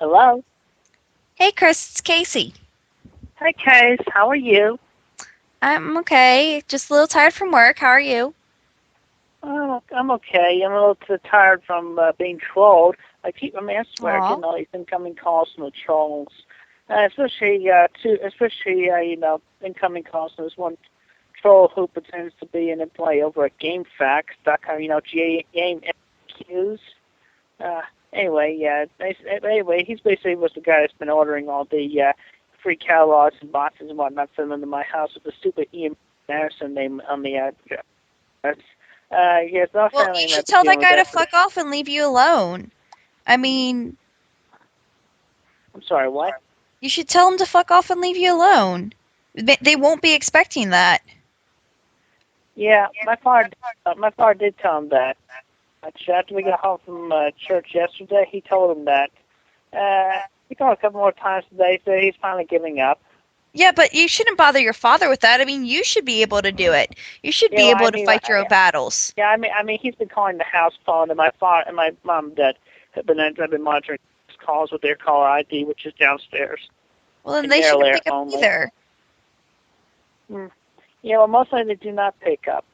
Hello. Hey, Chris, it's Kacey. Hi, Case. How are you? I'm okay. Just a little tired from work. How are you? Oh, I'm okay. I'm a little too tired from being trolled. I swear, Aw. getting all these incoming calls from the trolls. Especially, incoming calls from this one troll who pretends to be in a play over at GameFAQs.com, game FQs. Uh, anyway, he's basically was the guy that's been ordering all the free catalogs and boxes and whatnot sent them to my house with the stupid Ian Anderson name on the address. Yes, no Well, family you should member tell that dealing with guy to that. fuck off and leave you alone. I mean, I'm sorry, what? you should tell him to fuck off and leave you alone. They won't be expecting that. Yeah, my father did tell him that. Actually, after we got home from church yesterday, he told him that. He called a couple more times today, so he's finally giving up. Yeah, but you shouldn't bother your father with that. I mean, you should be able to do it. You should Yeah, be well, I able to mean, fight your own battles. yeah, I mean, he's been calling the house phone, and my father and my mom and dad have been monitoring his calls with their caller ID, which is downstairs Well, then in they their shouldn't lair pick up only. either. Hmm. Yeah, well, mostly they do not pick up.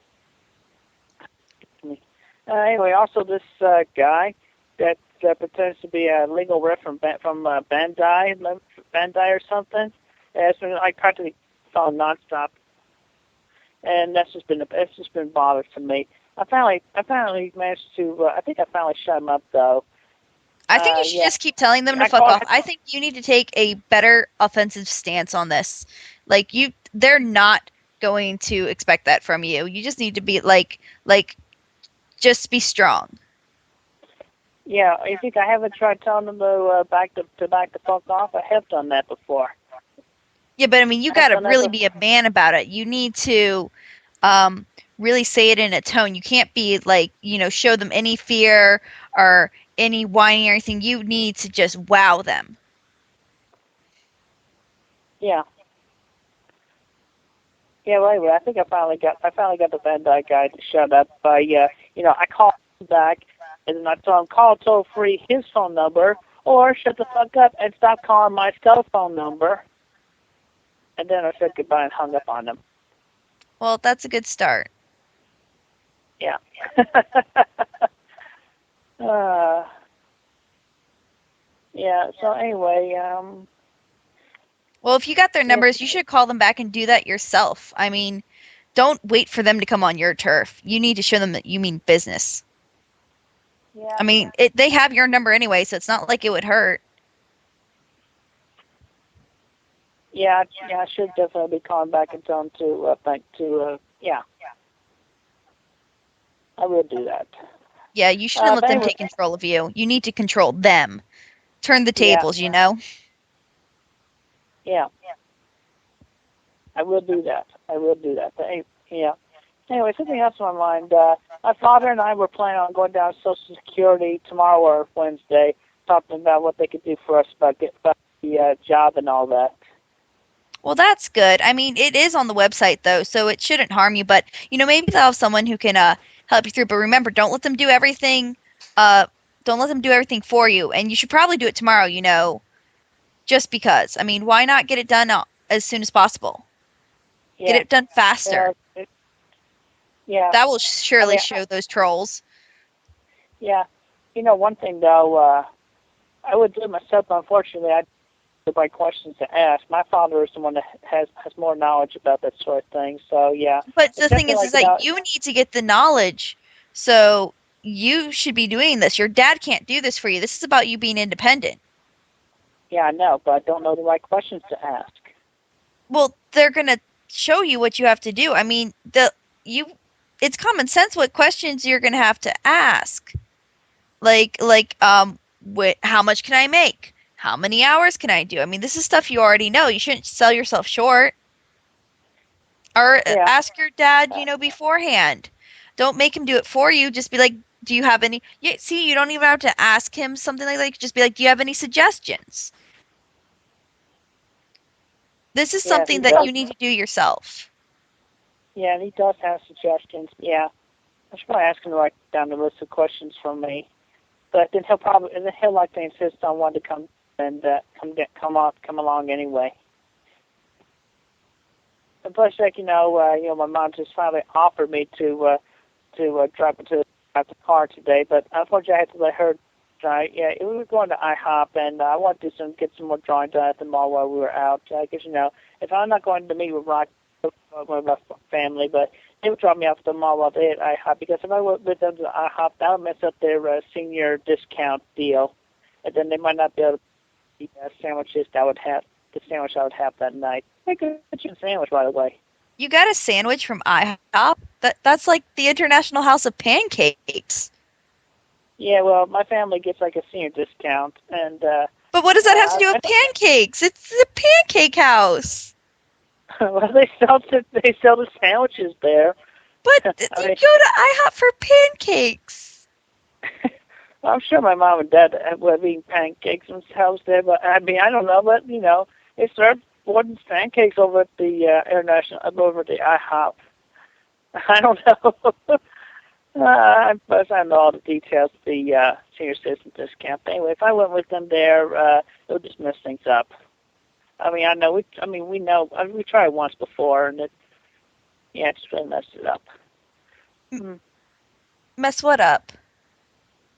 Anyway, also this guy that pretends to be a legal rep from Bandai or something. Has been like practically phone nonstop, and it's just been bothers to me. I finally managed to. I think I finally shut him up though. I think you should Yeah, just keep telling them to I fuck called. off. I think you need to take a better offensive stance on this. They're not going to expect that from you. You just need to be just be strong. Yeah, you think I haven't tried telling them to back the fuck off? I have done that before. Yeah, but I mean, you I have gotta done that really before. be a man about it. You need to um, really say it in a tone. You can't be show them any fear or any whining or anything. You need to just wow them. Yeah. Yeah, well, anyway, I finally got the Van Dyke guy to shut up. I called him back, and then I told him call toll free his phone number, or shut the fuck up and stop calling my cell phone number. And then I said goodbye and hung up on him. Well, that's a good start. Yeah. uh, yeah. So anyway, Well, if you got their yeah, numbers, you should call them back and do that yourself. I mean, don't wait for them to come on your turf. You need to show them that you mean business. yeah, I mean, they have your number anyway, so it's not like it would hurt. yeah. I should definitely be calling back and tell him to thank to. Yeah, I will do that. Yeah, you shouldn't let But them anyway, take control of you. You need to control them. Turn the yeah, tables, you know? yeah. I will do that. I will do that. Yeah. Anyway, something else on my mind. My father and I were planning on going down to Social Security tomorrow or Wednesday, talking about what they could do for us about the job and all that. Well, that's good. I mean, it is on the website though, so it shouldn't harm you, but maybe they'll have someone who can help you through. But remember, uh don't let them do everything for you. And you should probably do it tomorrow, just because. I mean, why not get it done as soon as possible? Get Yeah. it done faster. Uh, yeah. That will I surely mean, show those trolls. yeah. One thing though, I would do it myself. But unfortunately, I the right questions to ask. My father is the one that has more knowledge about that sort of thing. So yeah, But it's the thing definitely is like that you need to get the knowledge. So you should be doing this. Your dad can't do this for you. This is about you being independent. yeah, I know, but I don't know the right questions to ask. Well, they're going to show you what you have to do. I mean, you it's common sense what questions you're going to have to ask. How much can I make? How many hours can I do? I mean, this is stuff you already know. You shouldn't sell yourself short. Or Yeah. ask your dad, Uh, beforehand. Don't make him do it for you. Just be like, do you have any? See, you don't even have to ask him something like that. Just be like, do you have any suggestions? This is yeah, something he that does. you need to do yourself. Yeah, and he does have suggestions. Yeah, I should probably ask him to write down the list of questions for me. But then he'll like to insist on wanting to come and come along anyway. And plus, like my mom just finally offered me to drive the car today, but unfortunately I had to let her drive. Yeah, we were going to IHOP, and I wanted to get some more drawing done at the mall while we were out. Because if I'm not going to meet with Rock, with my family, but they would drop me off at the mall while they at IHOP. Because if I went with them to IHOP, that would mess up their senior discount deal, and then they might not be able to eat sandwiches that would have the sandwich I would have that night. Make a chicken sandwich, by the way. You got a sandwich from IHOP? That's like the International House of Pancakes. Yeah, well, my family gets like a senior discount, and but what does that have to do with pancakes? It's the pancake house. Well, they sell the sandwiches there. But you go to IHOP for pancakes. I'm sure my mom and dad were eating pancakes themselves there, but I don't know, but they serve Borden's pancakes over at the over at the IHOP. I don't know. I don't know all the details of the senior citizen discount. But anyway, if I went with them there, it would just mess things up. We know. We tried it once before, and it just really messed it up. Mess what up?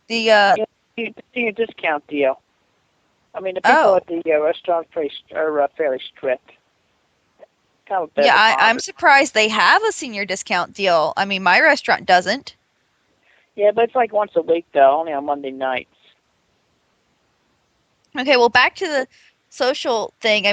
The senior discount deal. The people at the restaurant are fairly strict. Kind of I'm surprised they have a senior discount deal. My restaurant doesn't. Yeah, but it's like once a week, though, only on Monday nights. Okay, well, back to the social thing.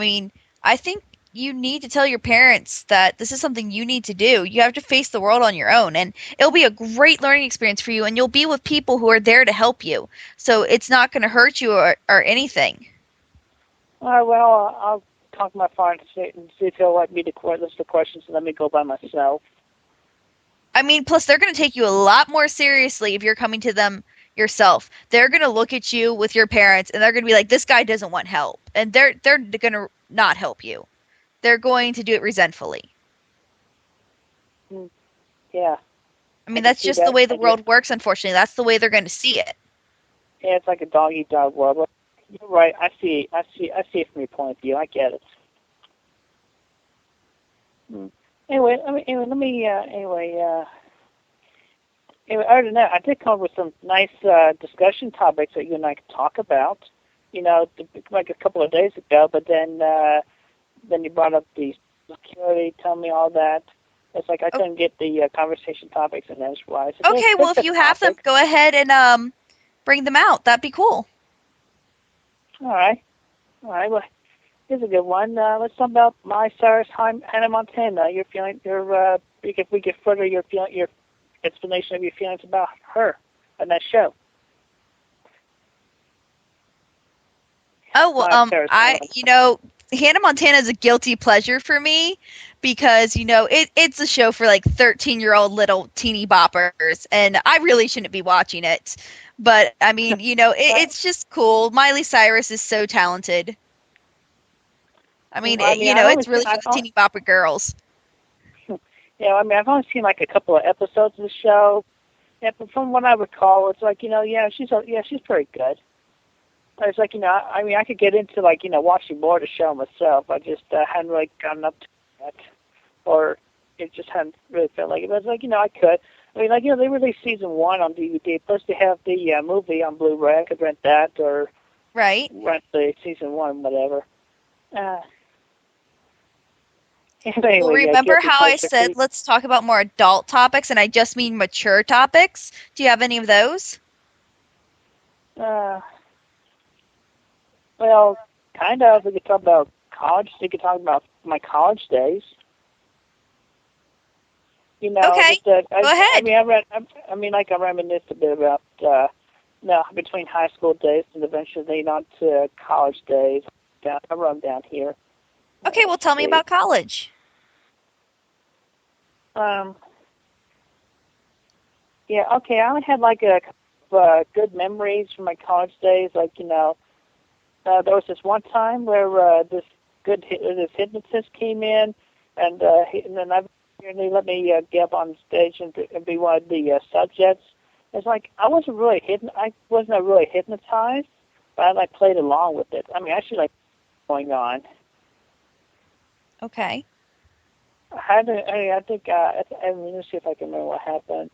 I think you need to tell your parents that this is something you need to do. You have to face the world on your own, and it'll be a great learning experience for you, and you'll be with people who are there to help you. So it's not going to hurt you or anything. All right, well, I'll talk to my father and see if he'll let me list the questions and let me go by myself. Plus they're going to take you a lot more seriously if you're coming to them yourself. They're going to look at you with your parents and they're going to be like, this guy doesn't want help. And they're going to not help you. They're going to do it resentfully. Yeah. That's just the way the world works, unfortunately. That's the way they're going to see it. Yeah, it's like a dog-eat-dog world. But you're right. I see it from your point of view. I get it. Anyway, other than that, I did come up with some nice discussion topics that you and I could talk about. Like a couple of days ago, but then you brought up the security, tell me all that. It's like I couldn't get the conversation topics, and that's why. Okay, well, if you have them, go ahead and bring them out. That'd be cool. All right. Well, here's a good one. Let's talk about Miley Cyrus, Hannah Montana. We could further your explanation of your feelings about her and that show. Oh, well, Hannah Montana is a guilty pleasure for me because, it's a show for like 13-year-old little teeny boppers, and I really shouldn't be watching it. But, it's just cool. Miley Cyrus is so talented. It's really for the teeny bopper girls. Yeah, I've only seen like a couple of episodes of the show. Yeah, but from what I recall, it's like, she's pretty good. It's like, I could get into like, watching more of the show myself. I just hadn't really gotten up to that, or it just hadn't really felt like it. But it's like, I could. They released season 1 on DVD. Plus, they have the movie on Blu-ray. I could rent that, or rent the season 1, whatever. Anyway, well, remember how I said let's talk about more adult topics, and I just mean mature topics? Do you have any of those? Well, kind of. We could talk about college. We could talk about my college days. Okay, go ahead. I reminisced a bit about between high school days and eventually on to college days. I run down here. Okay, well, tell me about college. Yeah, okay. I only had like a good memories from my college days. Like, there was this one time where this hypnotist came in, and then they let me get up on stage and be one of the subjects. It's like I wasn't really hypnotized, but I like played along with it. I mean, I actually like going on. Okay. I think I mean, let's see if I can remember what happened.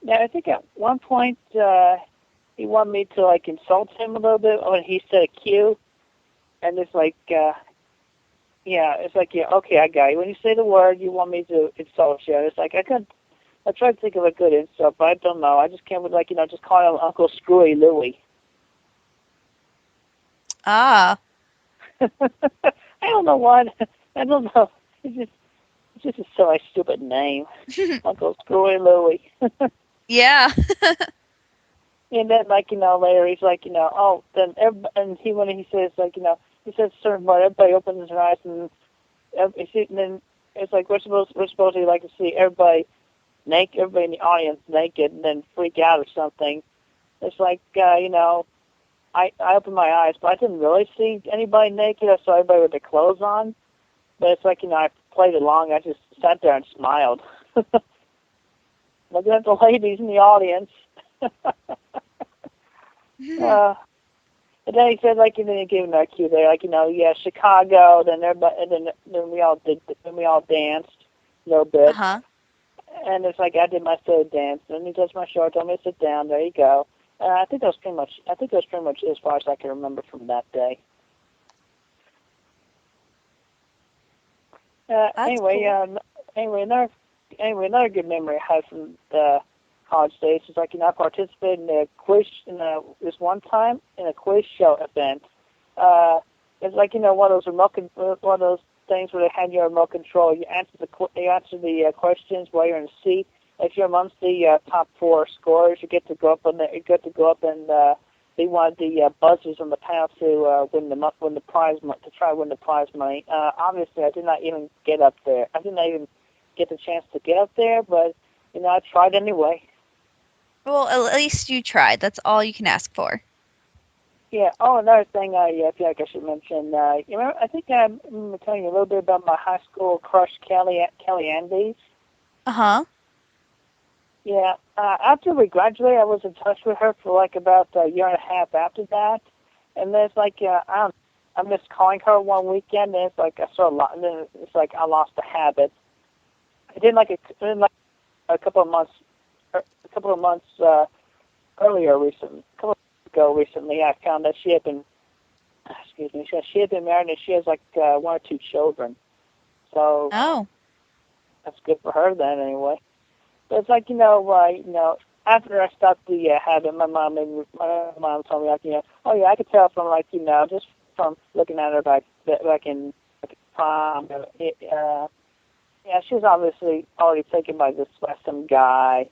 Yeah, I think at one point he wanted me to like insult him a little bit when he said a Q, and it's like, yeah, it's like, yeah, okay, I got you. When you say the word, you want me to insult you. And it's like I tried to think of a good insult, but I don't know. I just can't like just call him Uncle Screwy Louie. Ah. I don't know what. I don't know. It's just a silly, stupid name, Uncle Screwy Louie. Yeah. And then, like, later he's like, oh, then and when he says, like, he says a certain word, everybody opens their eyes, and then it's like we're supposed to like to see everybody naked, everybody in the audience naked, and then freak out or something. It's like, I opened my eyes, but I didn't really see anybody naked. I saw everybody with their clothes on. But it's like, I played along. I just sat there and smiled, looking at the ladies in the audience. And then he said, like, and then he gave another cue there, like, yeah, Chicago. Then everybody, and then we all danced a little bit. Uh-huh. And it's like I did my silly dance. And he touched my shoulder, told me to sit down. There you go. I think that was pretty much. I think that was pretty much as far as I can remember from that day. That's cool. Anyway, another good memory I had from the college days is like, I participated in a quiz this one time in a quiz show event. It's like, one of those one of those things where they had your remote control. You answer the questions while you're in a seat. If you're amongst the top four scorers, you get to go up and they wanted the buzzers on the panel to win the prize to try to win the prize money. Obviously, I did not even get up there. I did not even get the chance to get up there, but I tried anyway. Well, at least you tried. That's all you can ask for. Yeah. Oh, another thing I feel like I should mention. You remember? I think I'm telling you a little bit about my high school crush, Kelly Andes. Uh-huh. Yeah. After we graduated, I was in touch with her for like about a year and a half after that, and then it's like I missed calling her one weekend, and it's like I saw a lot, and then it's like I lost the habit. I did like a couple of months, a couple of months ago recently, I found that she had been, she had been married and she has like one or two children. So Oh. that's good for her then, anyway. But it's like after I stopped the habit, my mom told me like oh yeah, I could tell from like just from looking at her back in prom. Yeah, she was obviously already taken by some guy,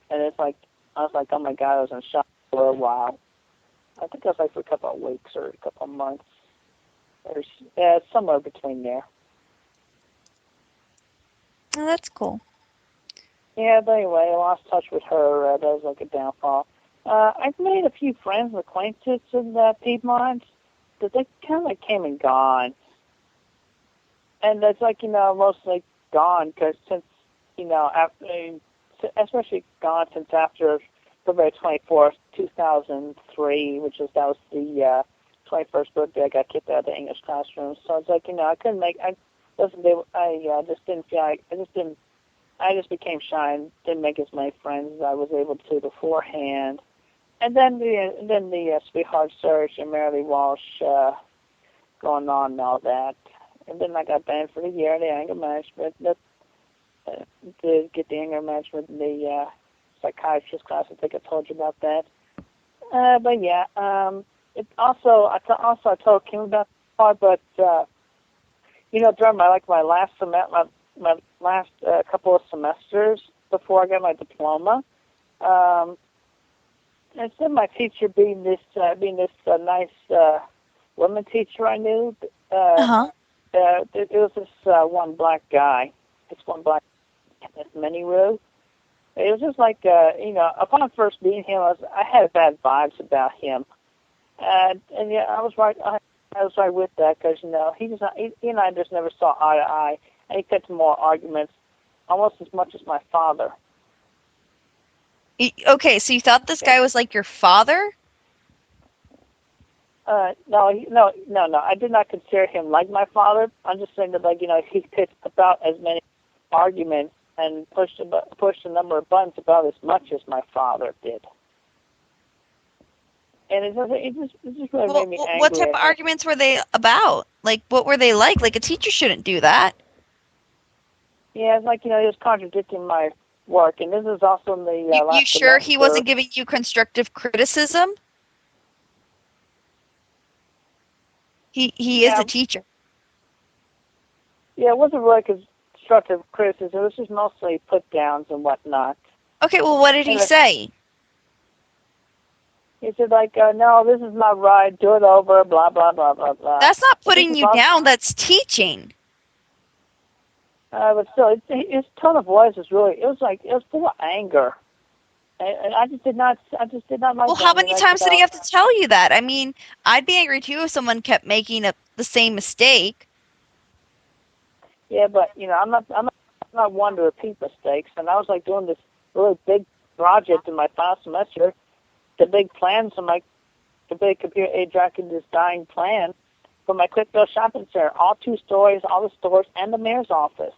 and it's like I was like, oh my god, I was in shock for a while. I think it was like for a couple of weeks or a couple of months, or somewhere between there. Oh, that's cool. Yeah, but anyway, I lost touch with her. That was like a downfall. I've made a few friends and acquaintances in Piedmont, but they kind of like came and gone. And it's like, mostly gone because since, especially gone since after February 24th, 2003, that was the 21st birthday I got kicked out of the English classroom. So it's like, I couldn't make, I wasn't able, I just didn't feel like, I just became shy and didn't make as many friends as I was able to beforehand. And then the Sweetheart Search and Marilee Walsh going on and all that. And then I got banned for the year in the anger management. To get the anger management in the psychiatrist class. I think I told you about that. But yeah, it also I told Kim about that part. But during my last my last couple of semesters before I got my diploma, instead of my teacher being this nice woman teacher I knew, Uh-huh. it was this one black guy. This one black this mini Roo. It was just like upon first meeting him, I had bad vibes about him, and yeah, I was right. I was right with that because he and I just never saw eye to eye, and he got to more arguments, almost as much as my father. Okay, so you thought this Yeah. guy was like your father? No. I did not consider him like my father. I'm just saying that, like, he picked about as many arguments and pushed a number of buttons about as much as my father did. And it just really made me angry. What type of arguments were they about? Like, what were they like? Like, a teacher shouldn't do that. Yeah, it's like, he was contradicting my work. And this is also in the last You sure semester. he wasn't giving you constructive criticism? He is a teacher. Yeah, it wasn't really constructive criticism. It was just mostly put downs and whatnot. Okay, well, what did he say? He said, like, no, this is not right. Do it over. Blah blah blah blah blah. That's not putting you down. That's teaching. But still, his tone of voice was really. It was full of anger. And I just did not like. Well, how many times did he have to tell you that? I mean, I'd be angry too if someone kept making the same mistake. Yeah, but I'm not one to repeat mistakes. And I was like doing this really big project in my final semester, the big plans and the big computer aided graphic design plan for my Quickville shopping center, all 2 stories, all the stores, and the mayor's office.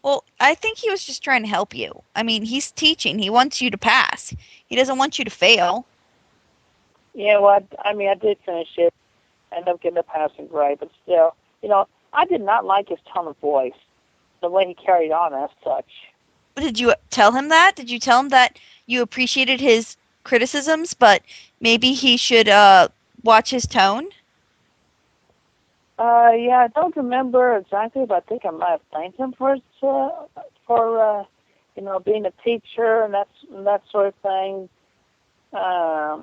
Well, I think he was just trying to help you. I mean, he's teaching. He wants you to pass. He doesn't want you to fail. Yeah, well, I did finish it. I ended up getting a passing grade, but still, I did not like his tone of voice, the way he carried on as such. Did you tell him that? Did you tell him that you appreciated his criticisms, but maybe he should watch his tone? Yeah, I don't remember exactly, but I think I might have thanked him for being a teacher and that sort of thing. I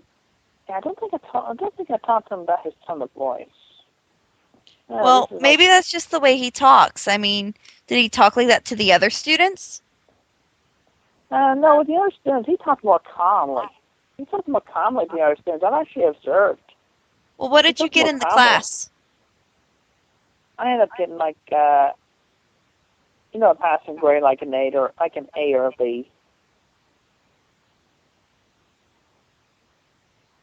don't think I talked to him about his tone of voice. Well, maybe that's just the way he talks. I mean, did he talk like that to the other students? No, with the other students, he talked more calmly. He talked more calmly with the other students. I've actually observed. Well, what did you get in the class? I ended up getting like, a passing grade, like an A or a B.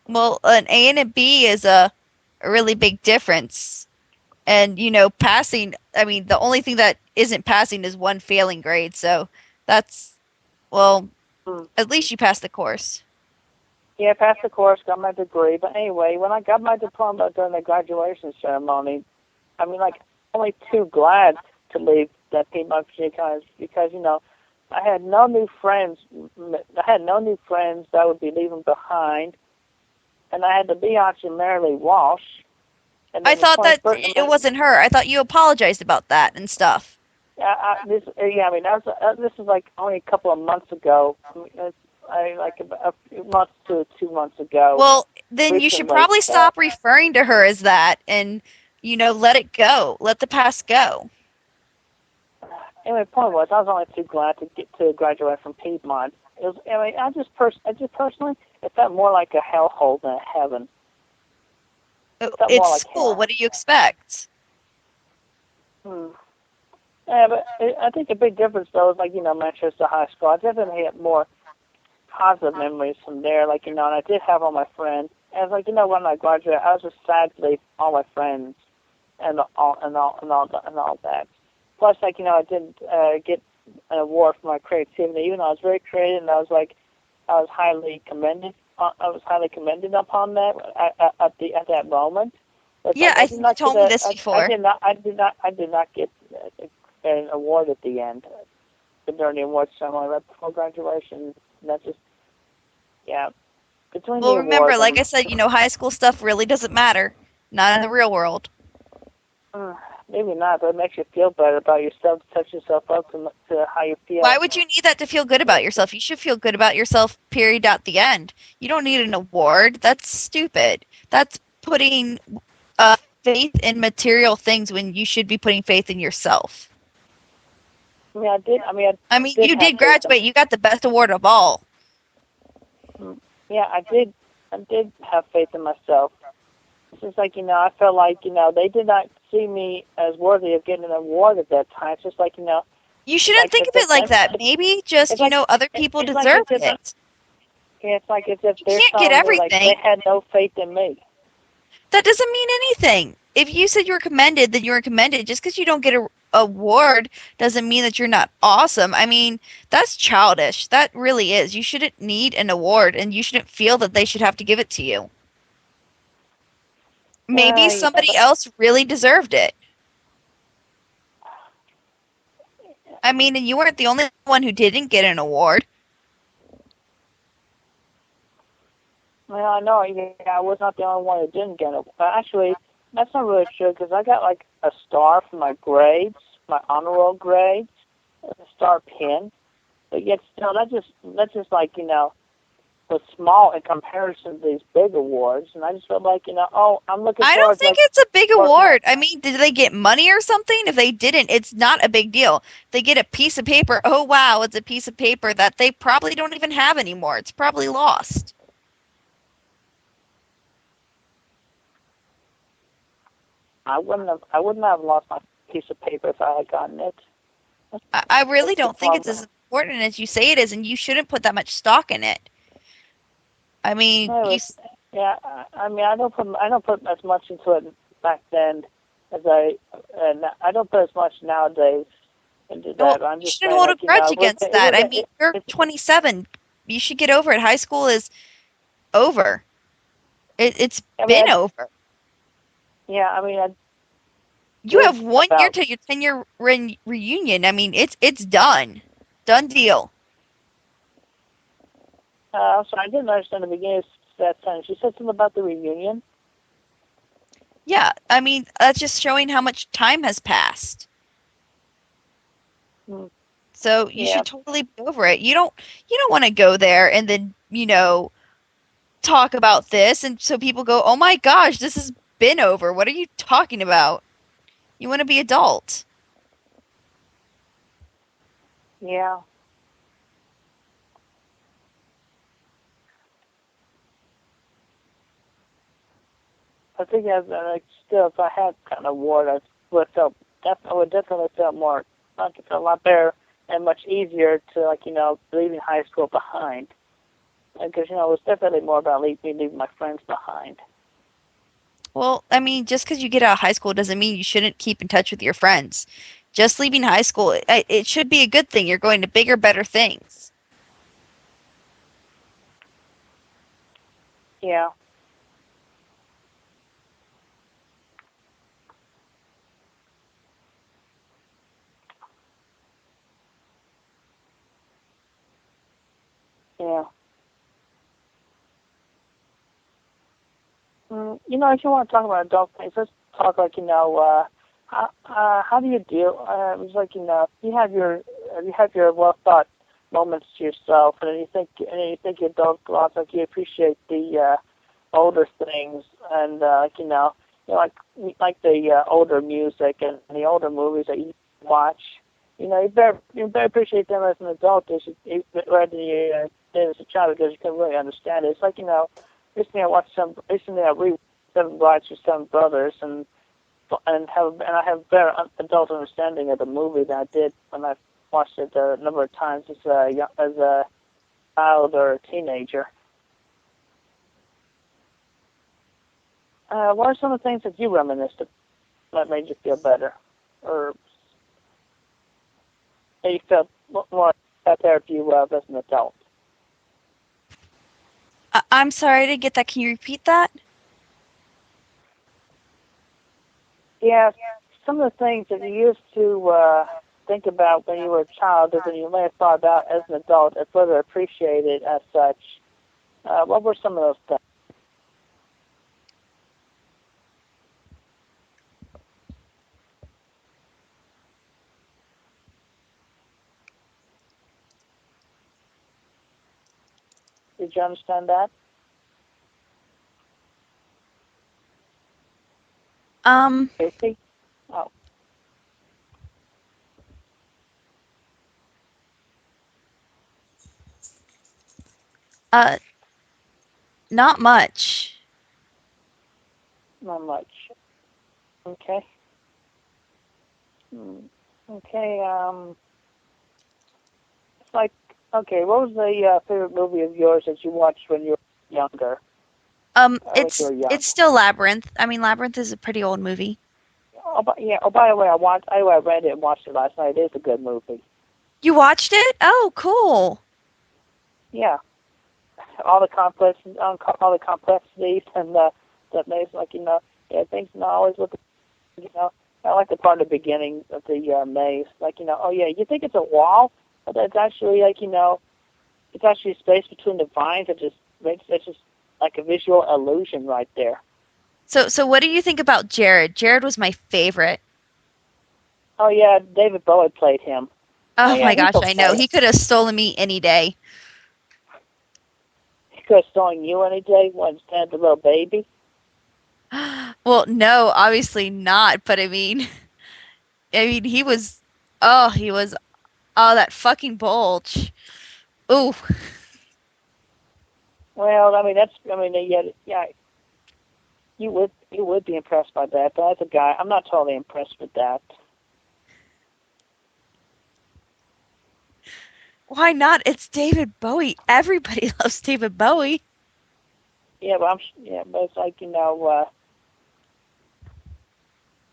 Well, an A and a B is a really big difference. And, passing, I mean, the only thing that isn't passing is one failing grade. So that's, well, at least you passed the course. Yeah, I passed the course, got my degree. But anyway, when I got my diploma during the graduation ceremony, only too glad to leave that Piedmont College because, I had no new friends. I had no new friends that I would be leaving behind. And I had to be Aunt Mary Walsh. I thought that it wasn't her. I thought you apologized about that and stuff. This is like only a couple of months ago. Like a month to 2 months ago. Well, then recently, you should probably stop referring to her as that and, let it go. Let the past go. Anyway, the point was, I was only too glad to get to graduate from Piedmont. I just personally, it felt more like a hellhole than a heaven. It's school. What do you expect? Yeah, but I think the big difference, though, is Manchester High School. I definitely had more positive memories from there. And I did have all my friends. And when I graduated, I was just sad to leave all my friends and all that. Plus, I didn't get an award for my creativity, even though I was very creative, and I was highly commended. I was highly commended upon that at that moment. But yeah, I think you told me this before. I did not get an award at the end during the award ceremony right before graduation. That's just between well, remember, like I said, high school stuff really doesn't matter. Not in the real world. Maybe not, but it makes you feel better about yourself, touch yourself up to how you feel. Why would you need that to feel good about yourself? You should feel good about yourself, period, at the end. You don't need an award. That's stupid. That's putting faith in material things when you should be putting faith in yourself. I did. You did graduate. You got the best award of all. Yeah, I did have faith in myself. It's just I felt like, they did not see me as worthy of getting an award at that time. It's just you shouldn't think of it like that. Maybe just, other people deserve it. Yeah, it's like as if you can't get everything. They had no faith in me. That doesn't mean anything. If you said you were commended, then you were commended. Just because you don't get a award doesn't mean that you're not awesome. I mean, that's childish. That really is. You shouldn't need an award, and you shouldn't feel that they should have to give it to you. Maybe Yeah, somebody else really deserved it. I mean, and you weren't the only one who didn't get an award. well, I know. Yeah, I was not the only one who didn't get it. Actually, that's not really true because I got like a star for my grades, my honor roll grades, a star pin. But yet still, that's just like was small in comparison to these big awards. And I just felt like oh, I'm looking I don't forward to think like it's a big working out. award. I mean, did they get money or something? If they didn't, it's not a big deal. They get a piece of paper. Oh, wow, it's a piece of paper that they probably don't even have anymore. It's probably lost. I wouldn't have lost my piece of paper if I had gotten it. That's, I really that's the don't think it's as problem. important as you say it is, and you shouldn't put that much stock in it. I mean, No, yeah. I mean, I don't put as much into it back then and I don't put as much nowadays into well, that. I'm you just shouldn't saying, hold a like grudge it was against it that. was I mean, it, you're it's 27. You should get over it. High school is over. It's I mean, been over. yeah. I mean, I You did have 1 year about. till your 10-year reunion. I mean, it's done. Done deal. So I didn't understand the beginning of that sentence. You said something about the reunion. Yeah, I mean, that's just showing how much time has passed. Hmm. So you Yeah. should totally be over it. You don't want to go there and then, talk about this and so people go, "Oh my gosh, this has been over. What are you talking about?" You want to be adult. Yeah. I think like still, if I had gotten an award, I would definitely felt more, like it felt a lot better and much easier to like leaving high school behind. Because it was definitely more about leaving my friends behind. Well, I mean, just because you get out of high school doesn't mean you shouldn't keep in touch with your friends. Just leaving high school, it should be a good thing. You're going to bigger, better things. Yeah, yeah. If you want to talk about adult things, let's talk like how do you deal? It's like you have your well thought moments to yourself, and then you think you don't go out, like you appreciate the older things, and like the older music and the older movies that you watch. You better appreciate them as an adult rather than you did as a child because you can really understand it. It's like recently I read Seven Brides for Seven Brothers and I have better adult understanding of the movie than I did when I watched it a number of times as a child or a teenager. What are some of the things that you reminisced that made you feel better, or that you felt more better if you as an adult? I'm sorry to get that. Can you repeat that? Yeah, some of the things that you used to think about when you were a child, or that you may have thought about as an adult, and further appreciated as such. What were some of those things? Did you understand that, Um, Casey? Oh, uh, not much. not much. Okay. Hmm. Okay. It's like, okay, what was the favorite movie of yours that you watched when you were younger? Like you were young. It's still Labyrinth. I mean, Labyrinth is a pretty old movie. Oh, but yeah. Oh, by the way, I read it and watched it last night. It is a good movie. You watched it? Oh, cool. Yeah, all the complexities and that makes like yeah, things not always look you know. I like the part at the beginning of the maze, like oh yeah, you think it's a wall, but it's actually like it's actually space between the vines. It's just like a visual illusion right there. So what do you think about Jared? Jared was my favorite. Oh yeah, David Bowie played him. Oh Oh yeah, my he's gosh, I know. okay. He could have stolen me any day. He could have stolen you any day when instead of the little baby. Well, no, obviously not, but I mean he was oh that fucking bulge. Ooh. Well, I mean yeah, you would be impressed by that. But as a guy, I'm not totally impressed with that. Why not? It's David Bowie. Everybody loves David Bowie. Yeah, but it's like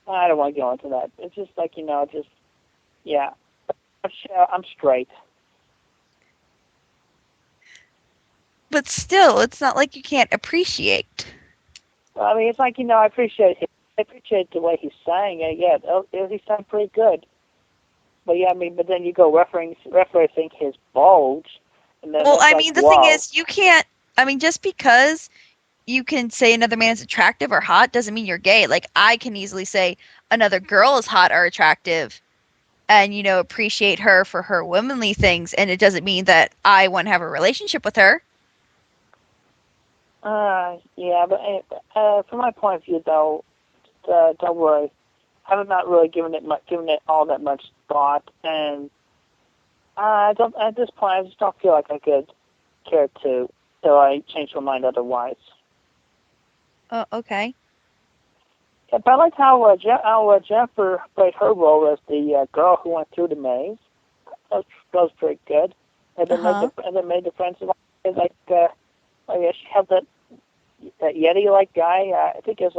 I don't want to go into that. It's just like just yeah, I'm straight. But still, it's not like you can't appreciate. Well, I mean, it's like I appreciate the way he's sang it. Yeah, he sang pretty good. But yeah, I mean, but then you go referencing his bulge, and then Well, it's I like, mean, the thing whoa. is, you can't. I mean, just because you can say another man is attractive or hot doesn't mean you're gay. Like, I can easily say another girl is hot or attractive and, appreciate her for her womanly things. And it doesn't mean that I want to have a relationship with her. Yeah, but from my point of view, though, don't worry. I have not really given it all that much thought, and I don't at this point. I just don't feel like I could care to, so I changed my mind otherwise. Oh, okay. Yeah, but I like how Jennifer played her role as the girl who went through the maze. That was pretty good. Uh-huh. And then made the friends like oh yeah, she had that Yeti like guy. I think his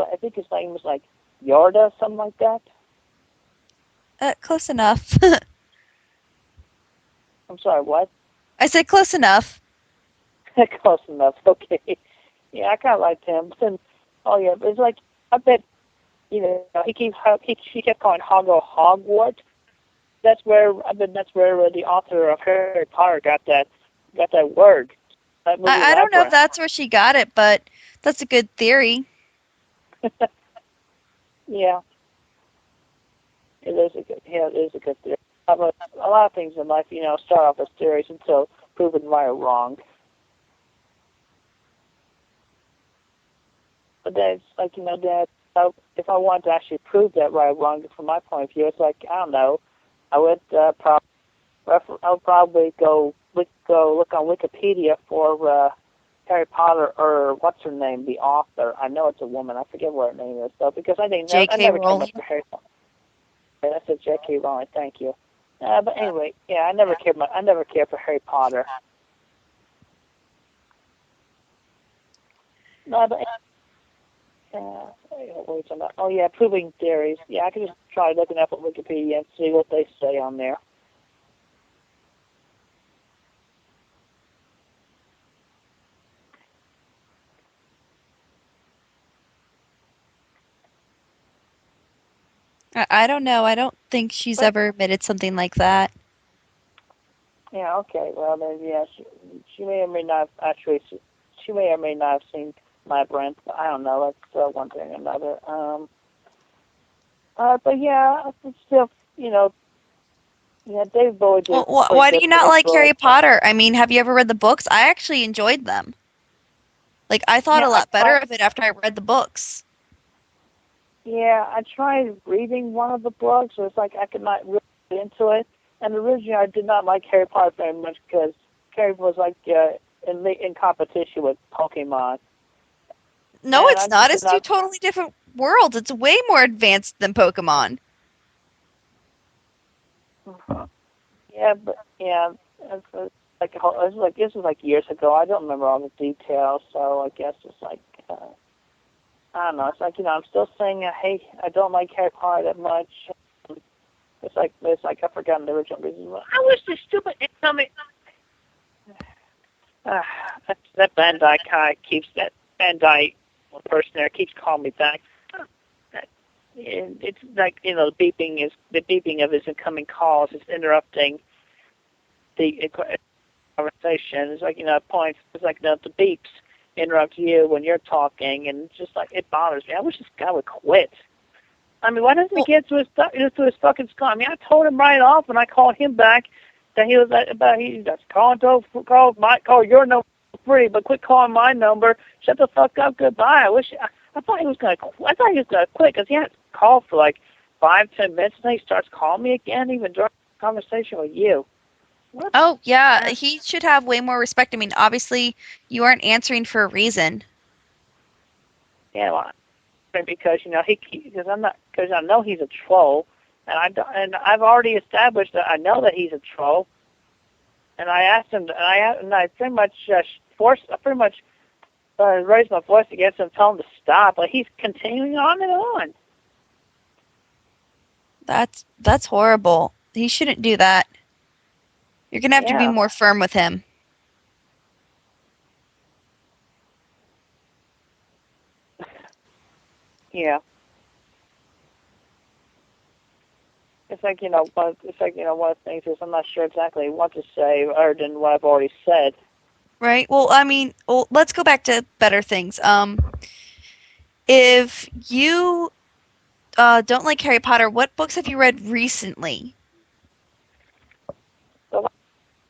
name was like Yorda, something like that. Close enough. I'm sorry, what? I said close enough. Close enough. Okay. Yeah, I kind of liked him. But then, oh yeah, but it's like I bet she kept calling Hoggo Hogwarts. That's where the author of Harry Potter got that word. That movie I don't know if Labyrinth. that's where she got it, but that's a good theory. Yeah, it is a good theory. But a lot of things in life, start off as theories until proven right or wrong. But then it's like that if I wanted to actually prove that right or wrong from my point of view, it's like I don't know. I would I would probably go look on Wikipedia for Harry Potter or what's her name, the author. I know it's a woman. I forget what her name is though, because I J.K. never came up Rowling. with Harry Potter. That's a J.K. Rowling. Thank you. But anyway, yeah, I never cared for Harry Potter. No, but what were we talking about? Oh yeah, proving theories. Yeah, I could just try looking up at Wikipedia and see what they say on there. I don't know. I don't think she's But ever admitted something like that. yeah, okay. Well, then yeah, she may or may not have actually. She may or may not have seen Labyrinth. I don't know. That's one thing or another. But yeah, it's still yeah. Dave Bowie did Well, pretty why do good you for not his like role. Harry Potter? I mean, have you ever read the books? I actually enjoyed them. Like, I thought Yeah, a I lot better tried. of it after I read the books. Yeah, I tried reading one of the books. It was like I could not really get into it. And originally, I did not like Harry Potter very much because Harry was like in competition with Pokemon, No, and I it's not. just did It's two not. totally different worlds. It's way more advanced than Pokemon. Yeah, but yeah, it's like this was like years ago. I don't remember all the details, so I guess it's like I don't know. It's like, I'm still saying, hey, I don't like Harry Potter that much. It's like I've forgotten the original reason. I wish this stupid incoming. That Bandai guy that Bandai person there keeps calling me back. It's like, the beeping of his incoming calls is interrupting the conversation. It's like, at points, it's like the beeps interrupt you when you're talking, and it's just like, it bothers me. I wish this guy would quit. I mean, why doesn't he get to his fucking skull? I mean, I told him right off when I called him back that he was that's call your number free, but quit calling my number. Shut the fuck up. Goodbye. I thought he was gonna quit because he had called for like 5-10 minutes, and then he starts calling me again, even during the conversation with you. What? Oh, yeah, he should have way more respect. I mean, obviously, you aren't answering for a reason. Yeah, well, because because I know he's a troll, and I've already established that I know that he's a troll, and I asked him, and I pretty much raised my voice against him, tell him to stop, but he's continuing on and on. That's horrible. He shouldn't do that. You're gonna have to be more firm with him. Yeah. It's like, one of the things is I'm not sure exactly what to say other than what I've already said. Right. Well, I mean, let's go back to better things. If you don't like Harry Potter, what books have you read recently? The one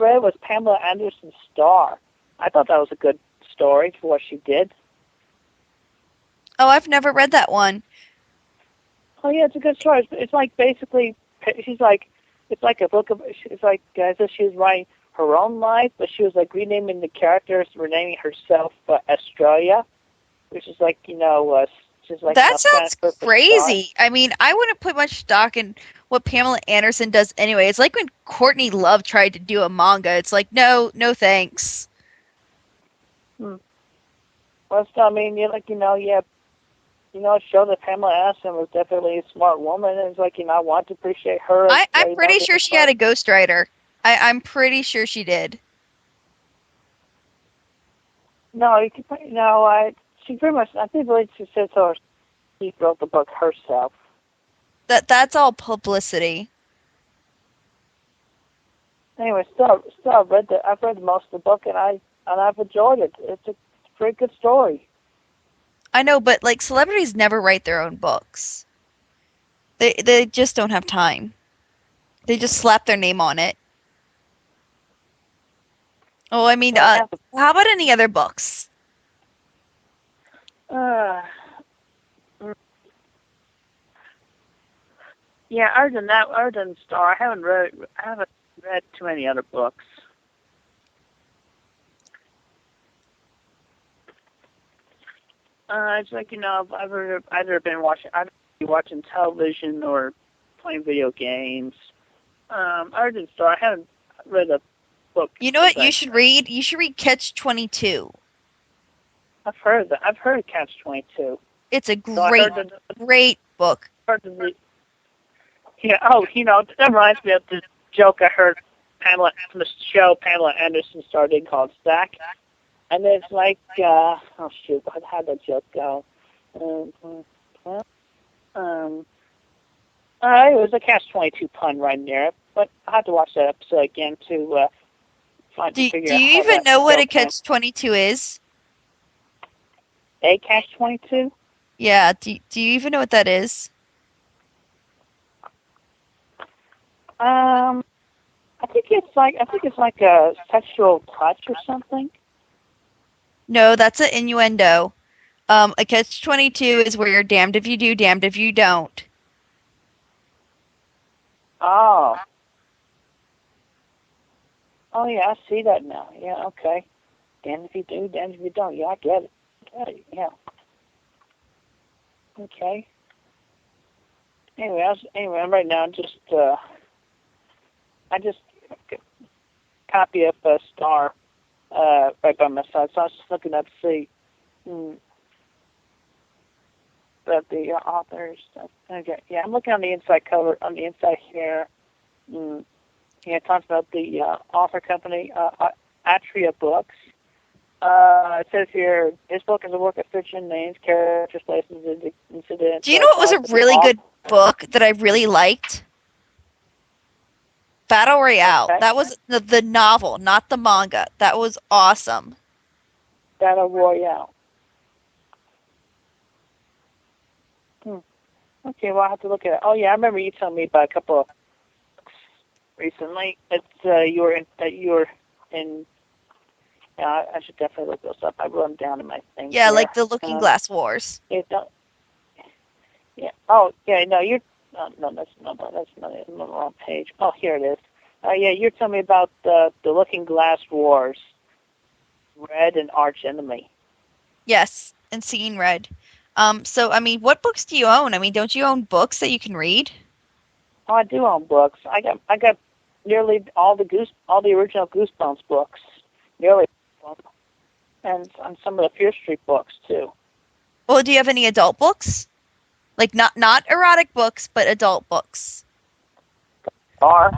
I read was Pamela Anderson's Star. I thought that was a good story for what she did. Oh, I've never read that one. Oh yeah, it's a good story. It's like basically, it's like a book of, it's like as if she was writing her own life, but she was like renaming the characters, renaming herself Australia, which is like, just like That sounds kind of crazy. I mean, I wouldn't put much stock in what Pamela Anderson does anyway. It's like when Courtney Love tried to do a manga. It's like, no, no thanks. Well, I mean, show that Pamela Anderson was definitely a smart woman, and it's like, I want to appreciate her. I'm pretty sure she had a ghostwriter. I'm pretty sure she did. No, she pretty much, I think she said so. She wrote the book herself. That's all publicity. Anyway, still, I've read most of the book, and I've enjoyed it. It's a pretty good story. I know, but like celebrities never write their own books. They just don't have time. They just slap their name on it. Oh, I mean, how about any other books? Yeah, other than Star, I haven't read too many other books. It's like, I've either been watching television or playing video games. Other than Star, I haven't read a book. You know what you should read? You should read Catch 22. I've heard that. I've heard of Catch 22. It's a great book. Yeah. Oh, that reminds me of the joke I heard from the show Pamela Anderson started called Stack. And it's like, oh shoot, how'd that joke go? It was a Catch-22 pun right there, but I have to watch that episode again to figure out. Do you even know what a Catch-22 is? A Catch-22? Yeah. Do you even know what that is? I think it's like a sexual touch or something. No, that's an innuendo. A Catch-22 is where you're damned if you do, damned if you don't. Oh. Oh, yeah, I see that now. Yeah, okay. Damned if you do, damned if you don't. Yeah, I get it. Yeah. Okay. Anyway, I'm right now I just copy of Star right by my side, so I was just looking up to see the authors. Okay, yeah, I'm looking on the inside cover, on the inside here. Mm, yeah, it talks about the author company, Atria Books. It says here, this book is a work of fiction, names, characters, places, incidents. Do you know what was a really good book that I really liked? Battle Royale. Okay. That was the novel, not the manga. That was awesome. Battle Royale. Okay, well, I'll have to look at it. Oh, yeah, I remember you telling me about a couple of books recently. It's you were in. Yeah, I should definitely look those up. I wrote them down in my thing. Yeah, here. like the Looking Glass Wars. Yeah, yeah. Oh, yeah. No, you're. No, that's not. That's not it. I'm on the wrong page. Oh, here it is. Yeah, you're telling me about the Looking Glass Wars, Red and Arch Enemy. Yes, and Seeing Red. So I mean, what books do you own? I mean, don't you own books that you can read? Oh, I do own books. I got nearly all the original Goosebumps books, nearly, and some of the Fear Street books too. Well, do you have any adult books? Like not erotic books, but adult books. Are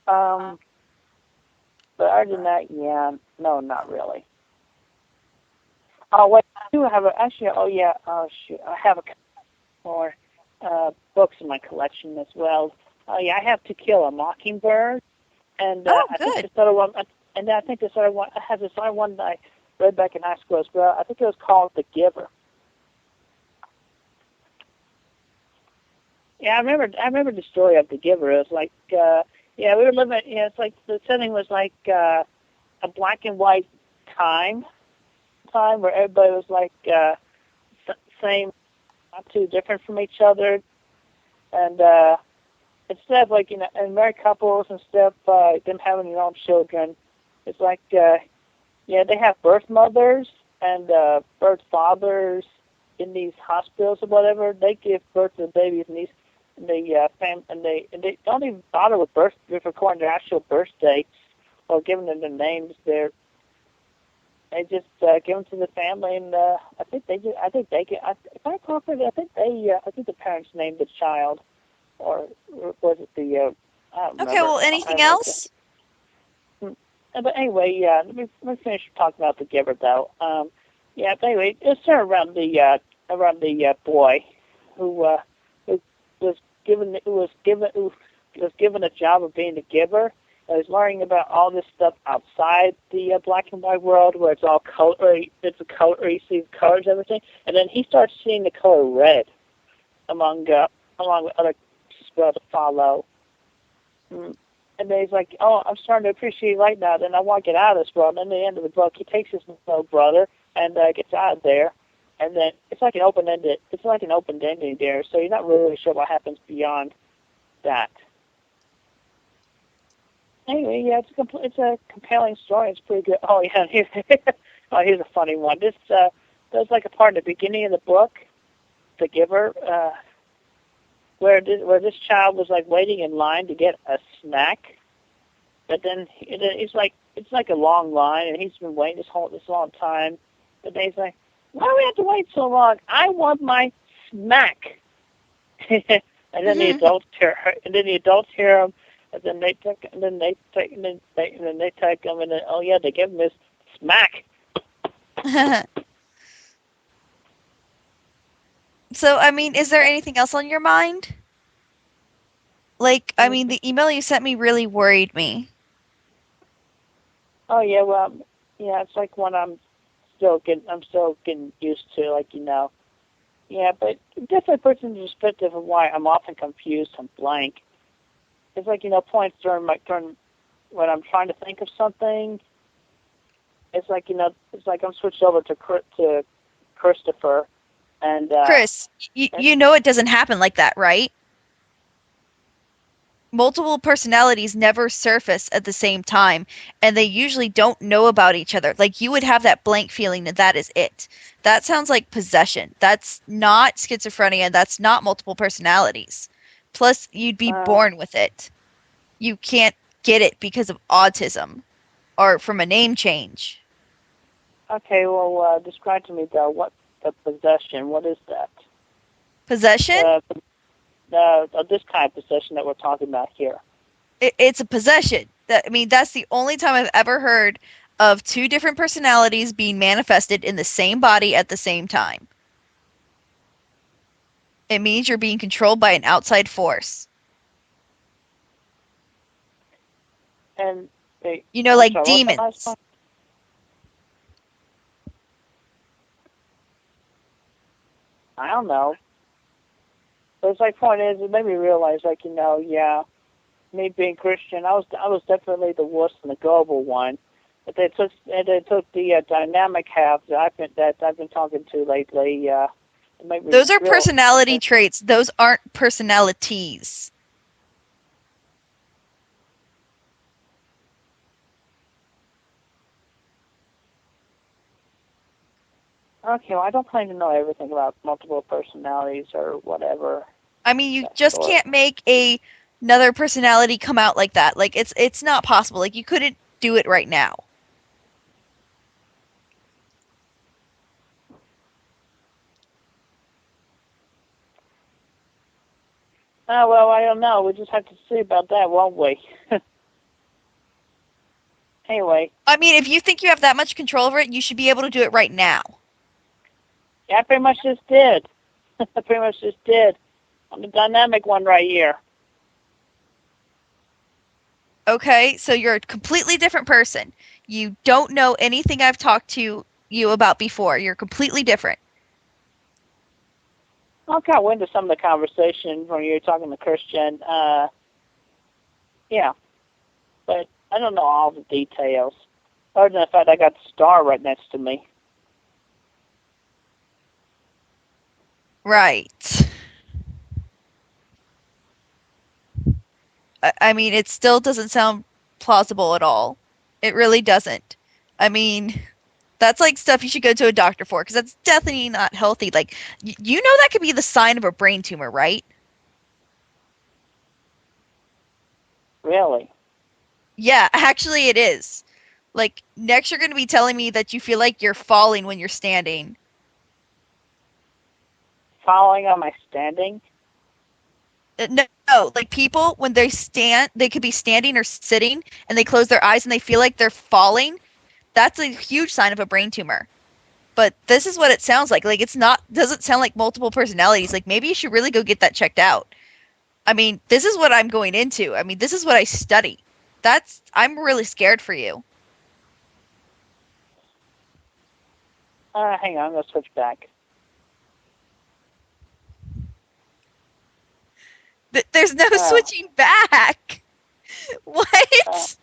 but other than that, yeah, no, not really. Oh wait, I do have actually. Oh yeah. Oh shoot, I have a more books in my collection as well. Oh yeah, I have To Kill a Mockingbird, and Oh, I think good. this other one, and I think this other one. I have this other one that I read back in high school as well. I think it was called The Giver. Yeah, I remember the story of The Giver. It was like, yeah, we were living. Yeah, it's like the setting was like a black and white time where everybody was like same, not too different from each other, and instead of like and married couples and stuff, them having their own children, it's like yeah, they have birth mothers and birth fathers in these hospitals or whatever. They give birth to the babies in these. And they don't even bother with recording their actual birth dates or giving them their names. They just give them to the family, and I think they get. I think they get. If I recall correctly, I think they. I think the parents named the child, or was it the? I don't Okay, remember. well, anything else? But anyway, yeah. Let me finish talking about The Giver, though. Yeah. But anyway, it's around the boy who was given a job of being the giver. I was learning about all this stuff outside the black and white world, where it's all color. It's a color. You see colors, everything, and then he starts seeing the color red along with other people to follow. And then he's like, "Oh, I'm starting to appreciate light now. Then I want to get out of this world." And then at the end of the book, he takes his little brother and gets out of there. And then it's like an open ending there, so you're not really sure what happens beyond that. Anyway, yeah, it's a compelling story. It's pretty good. Oh yeah, here's a funny one. There's like a part in the beginning of the book, The Giver, where this child was like waiting in line to get a snack, but then it's like a long line, and he's been waiting this long time. But then he's like, "Why do we have to wait so long? I want my smack." And then the adults hear him, and then they take him, and then oh yeah, they give him his smack. So, I mean, is there anything else on your mind? Like, I mean, the email you sent me really worried me. Oh yeah, well, yeah, it's like one I'm still getting used to, like Yeah, but it definitely puts into perspective of why I'm often confused and blank. It's like points during when I'm trying to think of something. It's like I'm switched over to Christopher, and Chris, you know it doesn't happen like that, right? Multiple personalities never surface at the same time, and they usually don't know about each other. Like, you would have that blank feeling that is it. That sounds like possession. That's not schizophrenia. That's not multiple personalities. Plus, you'd be born with it. You can't get it because of autism or from a name change. Okay, well, describe to me though the possession. What is that? Possession? This kind of possession that we're talking about here. It's a possession. I mean, that's the only time I've ever heard of two different personalities being manifested in the same body at the same time. It means you're being controlled by an outside force. And You know, like sorry, demons. I don't know. But it's like, point is, it made me realize, like, yeah, me being Christian, I was definitely the worst and the gullible one. But they took the dynamic half that I've been talking to lately. Those are personality traits. Those aren't personalities. Okay, well, I don't claim to know everything about multiple personalities or whatever. I mean, you just can't make another personality come out like that. Like it's not possible. Like you couldn't do it right now. Well, I don't know. We just have to see about that, won't we? Anyway. I mean, if you think you have that much control over it, you should be able to do it right now. Yeah, I pretty much just did. I pretty much just did. I'm the dynamic one right here. Okay, so you're a completely different person. You don't know anything I've talked to you about before. You're completely different. I'll kind of went into some of the conversation when you were talking to Christian. Yeah, but I don't know all the details. Other than the fact I got the star right next to me. Right. I mean, it still doesn't sound plausible at all. It really doesn't. I mean, that's like stuff you should go to a doctor for because that's definitely not healthy. Like, you know that could be the sign of a brain tumor, right? Really? Yeah, actually, it is. Like, next you're going to be telling me that you feel like you're falling when you're standing. Falling on my standing? No, like people, when they stand, they could be standing or sitting and they close their eyes and they feel like they're falling. That's a huge sign of a brain tumor. But this is what it sounds like. Like, it's not, doesn't sound like multiple personalities. Like, maybe you should really go get that checked out. I mean, this is what I'm going into. I mean, this is what I study. I'm really scared for you. Hang on, I'm going to switch back. There's no switching back. What?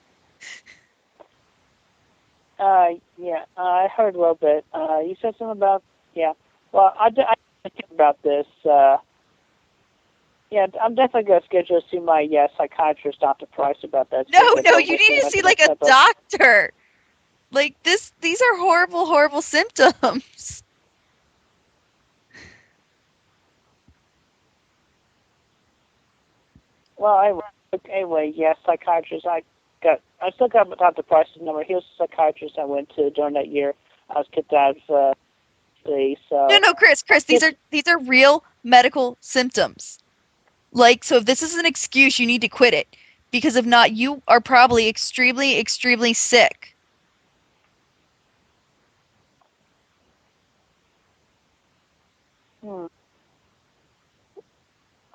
Yeah, I heard a little bit. You said something about, yeah. Well, I think about this. Yeah, I'm definitely going to schedule to see my psychiatrist, Dr. Price, about that. No, you need to see like a doctor. Like these are horrible, horrible symptoms. Well, anyway, yes, psychiatrist. I still got Dr. Price's number. He was a psychiatrist I went to during that year. I was kicked out of so. No, Chris, these are real medical symptoms. Like, so if this is an excuse, you need to quit it. Because if not, you are probably extremely, extremely sick.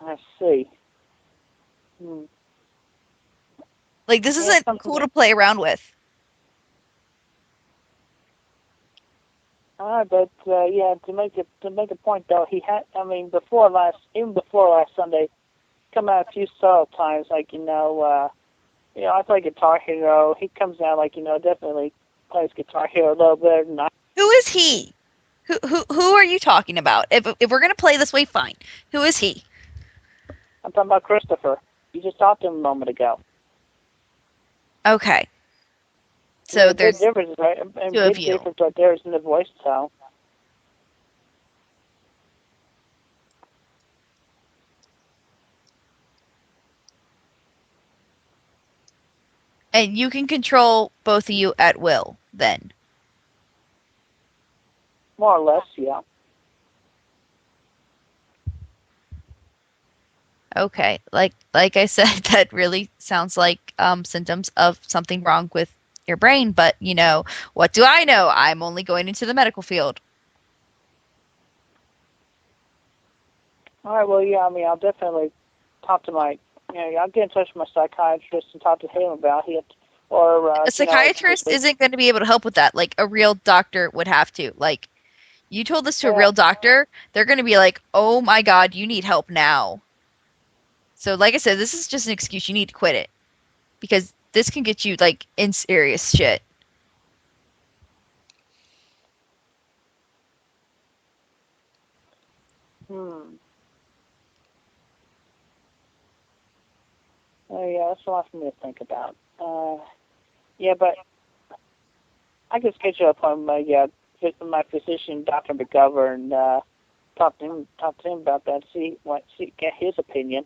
I see. Like, this isn't cool to play around with. But yeah, to make a point though, he had. I mean, before last Sunday, come out a few subtle times. Like I play Guitar Hero. He comes out like definitely plays Guitar Hero a little better than I. Who is he? Who are you talking about? If we're gonna play this way, fine. Who is he? I'm talking about Christopher. You just talked to him a moment ago. Okay. So there's big difference, right? And big difference right there is in the voice tone. And you can control both of you at will, then. More or less, yeah. Okay. Like I said, that really sounds like symptoms of something wrong with your brain, but what do I know? I'm only going into the medical field. All right. Well, yeah. I mean, I'll definitely talk to my. I'll get in touch with my psychiatrist and talk to him about it. Or A psychiatrist isn't going to be able to help with that. Like a real doctor would have to. Like you told this to a yeah. real doctor, they're going to be like, "Oh my God, you need help now." So like I said, this is just an excuse. You need to quit it because this can get you like in serious shit. Hmm. Oh, yeah. That's a lot for me to think about. Yeah, but I could schedule up on my physician, Dr. McGovern, talk to him about that. Get his opinion.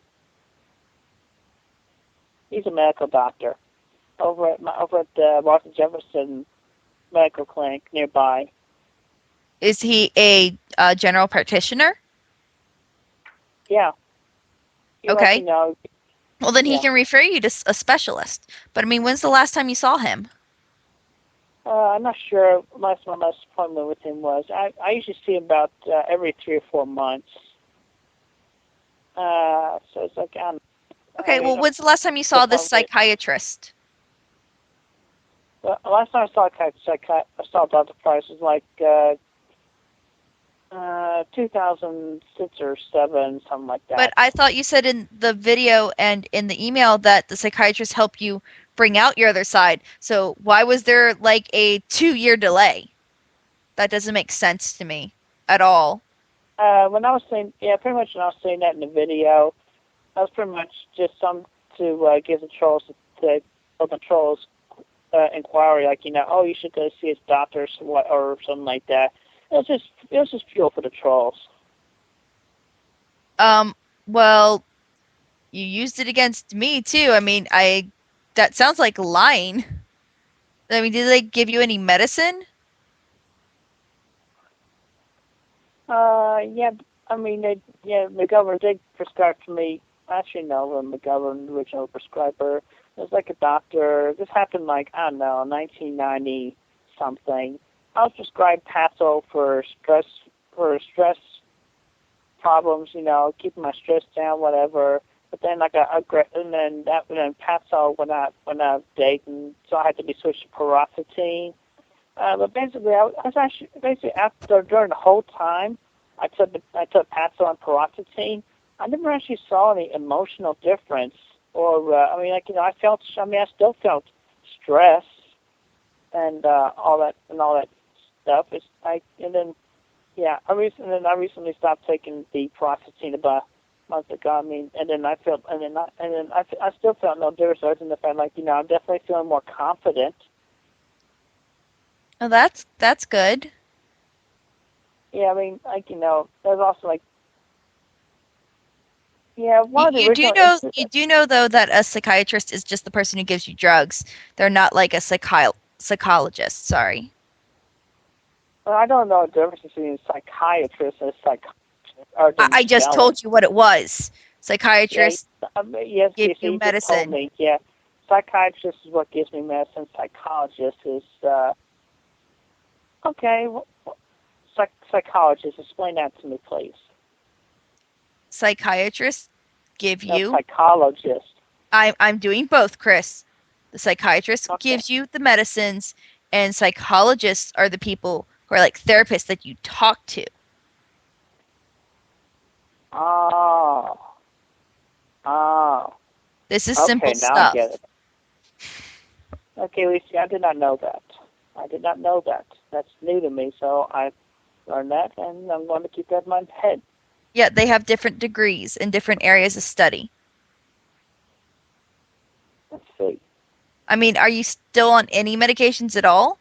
He's a medical doctor over at the Walter Jefferson Medical Clinic nearby. Is he a general practitioner? Yeah, he lets me Okay. know. Well, then he Yeah, can refer you to a specialist. But I mean, when's the last time you saw him? I'm not sure. My last appointment with him was. I usually see him about every 3 or 4 months. So it's like Okay, well, when's the last time you saw this psychiatrist? The last time I saw Dr. Price was like 2006 or 7, something like But that. I thought you said in the video and in the email that the psychiatrist helped you bring out your other side. So why was there like a 2-year delay? That doesn't make sense to me at all. When I was saying, yeah, pretty much when I was saying that in the video, that was pretty much just some to give the trolls inquiry, like oh, you should go see his doctor or something like that. It was just fuel for the trolls. Um, well, you used it against me too. I mean, that sounds like lying. I mean, did they give you any medicine? Yeah, I mean, McGovern did prescribe for me. Actually, no, the McGovern, the original prescriber, was like a doctor. This happened like, I don't know, 1990 something. I was prescribed Paso for stress problems, keeping my stress down, whatever. But then and then Paso went out of date, and so I had to be switched to paroxetine. But basically, I was actually basically after during the whole time I took Paxil and paroxetine. I never actually saw any emotional difference, or I mean, I still felt stress and all that stuff. And then I recently stopped taking the paroxetine about a month ago. I mean, and then I still felt no difference. Other than the fact, I'm definitely feeling more confident. Oh, that's good. Yeah, I mean, there's also You, one of the you do original. know you do know though that a psychiatrist is just the person who gives you drugs. They're not like a psychologist. Sorry. Well, I don't know the difference between psychiatrist and psychologist, other than I just spelling. told you what it was. Yeah, Psychiatrists yes, give yes, you you just told medicine. me. Yeah, psychiatrist is what gives me medicine. Psychologist is okay. Psychologist, explain that to me, please. Psychiatrists give No, you. psychologist. I'm doing both, Chris. The psychiatrist Okay. gives you the medicines, and psychologists are the people who are like therapists that you talk to. Oh, oh. This is Okay, simple now I get stuff. it. Okay, Lucy, I did not know that. I did not know that. That's new to me, so I learned that, and I'm going to keep that in my head. Yeah, they have different degrees in different areas of study. Let's see. I mean, are you still on any medications at all?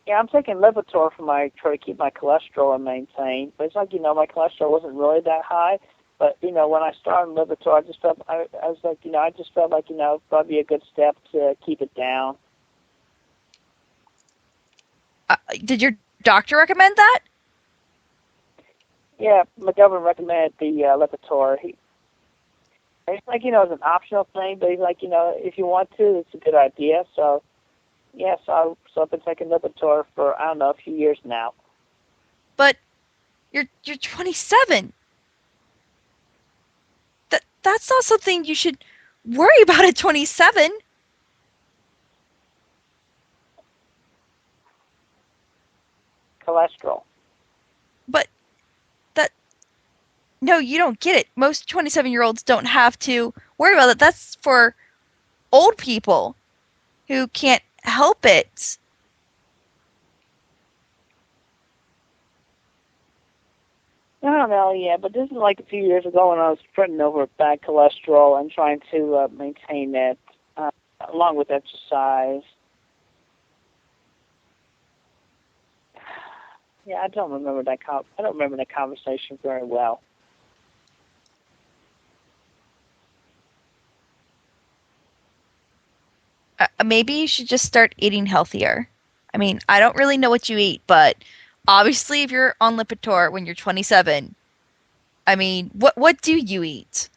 Yeah, I'm taking Lipitor for try to keep my cholesterol maintained. But it's like my cholesterol wasn't really that high. But when I started Lipitor, I was like I just felt like probably a good step to keep it down. Did your doctor recommend that? Yeah, my government recommended the Lipitor. It's like, it's an optional thing, but he's like, if you want to, it's a good idea. So, yeah, so I've been taking Lipitor for, I don't know, a few years now. But you're 27. That's not something you should worry about at 27. Cholesterol. But that no, you don't get it. Most 27-year-olds don't have to worry about it. That's for old people who can't help it. I don't know, yeah, but this is like a few years ago when I was fretting over bad cholesterol and trying to maintain it, along with exercise. Yeah, I don't remember that. I don't remember that conversation very well. Maybe you should just start eating healthier. I mean, I don't really know what you eat, but obviously, if you're on Lipitor when you're 27, I mean, what do you eat?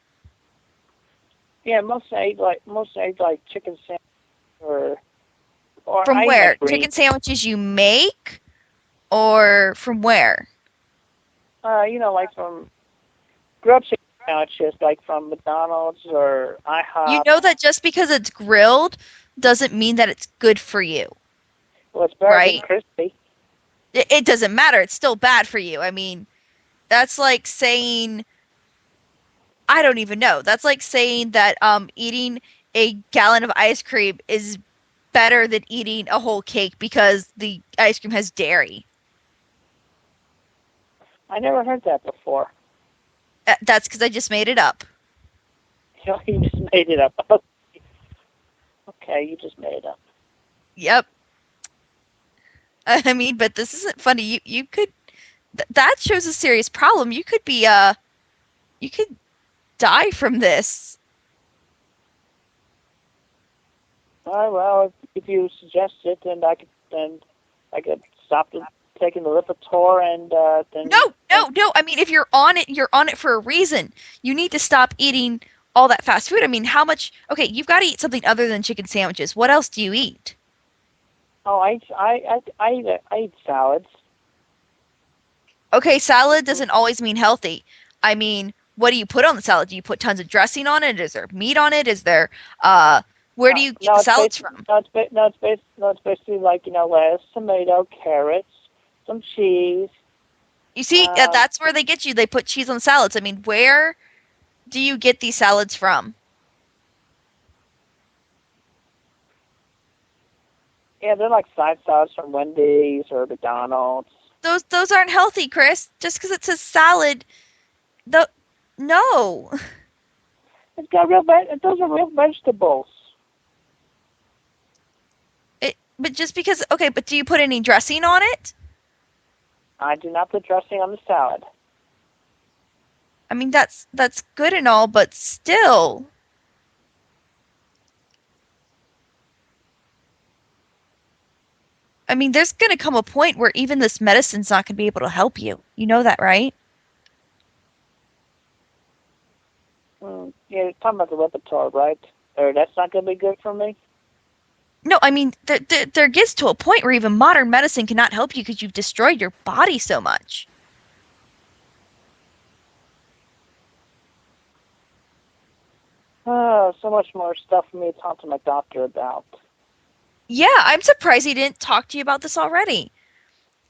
Yeah, mostly I eat like chicken sandwich or From I eat where? like greens. Chicken sandwiches you make, or from where? Like from grilled chicken sandwiches, like from McDonald's or You IHOP. know that just because it's grilled doesn't mean that it's good for you, Well, it's better than right? crispy. It doesn't matter. It's still bad for you. I mean, that's like saying I don't even know. That's like saying that eating a gallon of ice cream is better than eating a whole cake because the ice cream has dairy. I never heard that before. That's because I just made it up. You just made it up. Okay, you just made it up. Yep. I mean, but this isn't funny. You could that shows a serious problem. You could die from this. All right, well, if you suggest it, then I could stop taking the Lipitor and then No, no, no. I mean, if you're on it for a reason. You need to stop eating all that fast food. I mean, how much? Okay, you've got to eat something other than chicken sandwiches. What else do you eat? oh, I eat salads. Okay, salad doesn't always mean healthy. I mean, what do you put on the salad? Do you put tons of dressing on it? Is there meat on it? Is there where do you get No, the it's salads basically from? no, it's basically like lettuce, tomato, carrots, some cheese. You see, Um, that's where they get you. They put cheese on salads. I mean, where do you get these salads from? yeah, they're like side salads from Wendy's or McDonald's. Those aren't healthy, Chris. Just because it says salad, the no. It's got those are real vegetables. But just because okay, but do you put any dressing on it? I do not put dressing on the salad. I mean, that's good and all, but still. I mean, there's going to come a point where even this medicine's not going to be able to help you. You know that, right? Yeah, you're talking about the Lipitor, right? Or that's not going to be good for me. No, I mean, there gets to a point where even modern medicine cannot help you because you've destroyed your body so much. So much more stuff for me to talk to my doctor about. Yeah, I'm surprised he didn't talk to you about this already.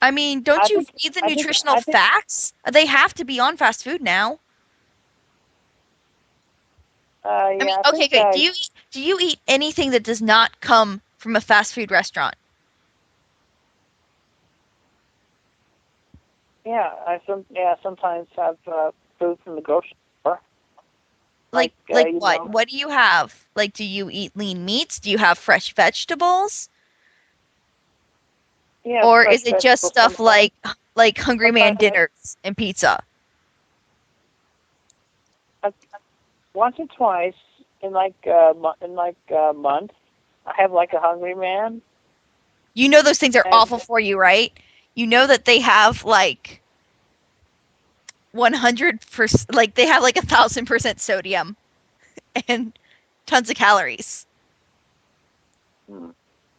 I mean, don't I you think, read the I think, nutritional I think. facts? They have to be on fast food now. I mean, Yeah, I okay, think okay. Do you eat anything that does not come from a fast food restaurant? sometimes have food from the grocery store, Like what? What do you have? Like, do you eat lean meats? Do you have fresh vegetables? Or fresh is it just vegetables stuff sometimes. like Hungry Man Sometimes dinners and pizza? I, once or twice in a month, I have like a Hungry Man. You know those things are And awful for you, right? You know that they have like 100%, like they have like 1,000% sodium and tons of calories. Hmm.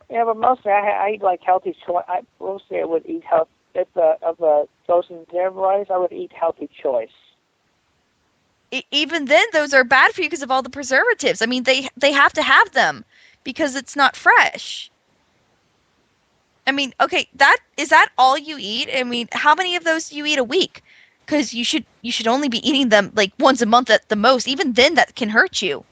Yeah, but mostly I eat like healthy choice. Mostly I would eat health. If of the frozen dairy varieties, I would eat healthy choice. Even then, those are bad for you because of all the preservatives. I mean, they have to have them because it's not fresh. I mean, okay, that all you eat? I mean, how many of those do you eat a week? Because you should only be eating them like once a month at the most. Even then, that can hurt you.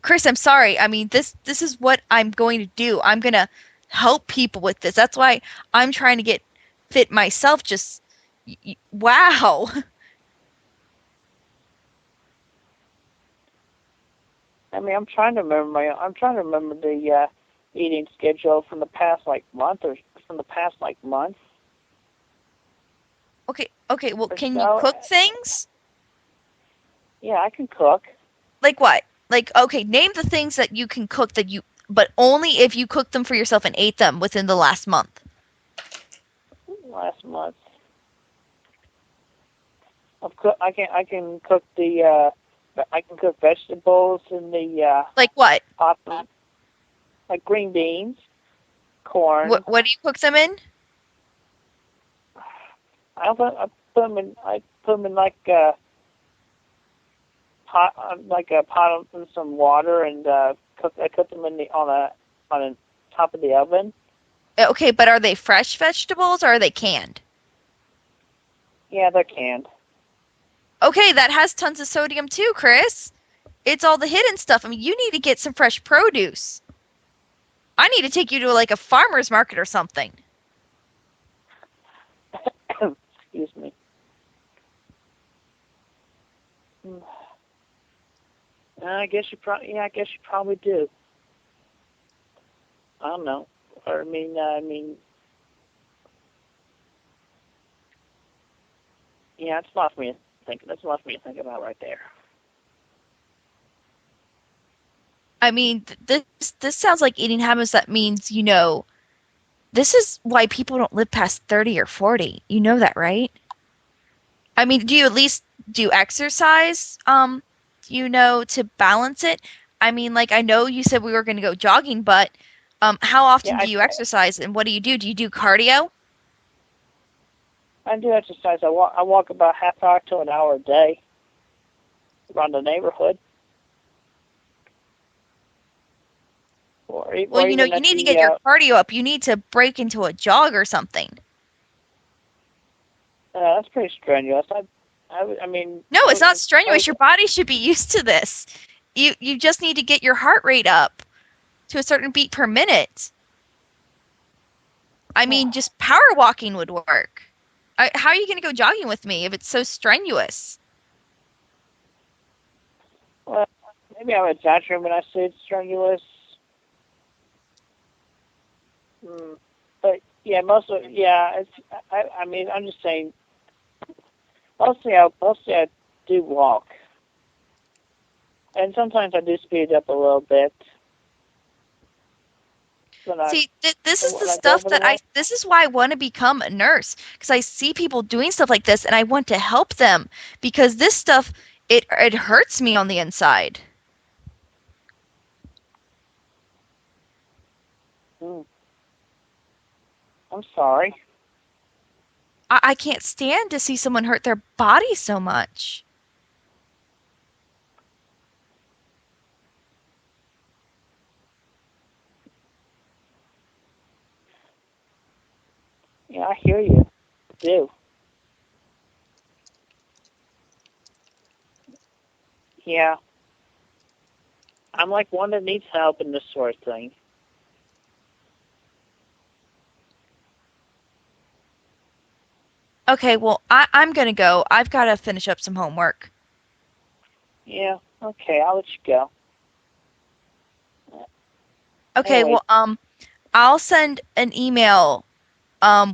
Chris, I'm sorry. I mean, this is what I'm going to do. I'm gonna help people with this. That's why I'm trying to get fit myself. Just wow. I mean, I'm trying to remember the eating schedule from the past like month or from the past like month Okay. Well, or can you so. cook things? Yeah, I can cook. Like what? Like, okay, name the things that you can cook but only if you cooked them for yourself and ate them within the last month. Last month, I can cook I can cook vegetables in the Like what? pot, like green beans, corn. What do you cook them in? I put them in like like a pot in some water and I cook them in the on a top of the oven. Okay, but are they fresh vegetables or are they canned? Yeah, they're canned. Okay, that has tons of sodium too, Chris. It's all the hidden stuff. I mean, you need to get some fresh produce. I need to take you to like a farmer's market or something. Excuse me. Mm. I guess you probably do. I don't know. Or I mean, yeah, it's a lot for me to think. That's a lot for me to think about right there. I mean, this sounds like eating habits that means, this is why people don't live past 30 or 40. You know that, right? I mean, do you at least do exercise, to balance it? I mean, like I know you said we were going to go jogging, but how Yeah, often do you exercise and what do you do? Do you do cardio? I do exercise. I walk about half hour to an hour a day around the neighborhood, Well, or even you at need to get the your cardio up. You need to break into a jog or something. that's pretty strenuous. I mean, No, it's not I was strenuous. Your body should be used to this. You just need to get your heart rate up to a certain beat per minute. I mean, just power walking would work. How are you going to go jogging with me if it's so strenuous? well, maybe I'm exaggerating when I say it's strenuous. Mm. But yeah, it's. I mean, I'm just saying. Mostly I do walk, and sometimes I do speed up a little bit when See, this is the I go stuff for the walk. this is why I want to become a nurse because I see people doing stuff like this and I want to help them because this stuff, it hurts me on the inside. Mm, I'm sorry. I can't stand to see someone hurt their body so much. Yeah, I hear you. I do. Yeah, I'm like one that needs help in this sort of thing. Okay, well, I'm gonna go. I've got to finish up some homework. Yeah. Okay, I'll let you go. Okay, Anyway, well, I'll send an email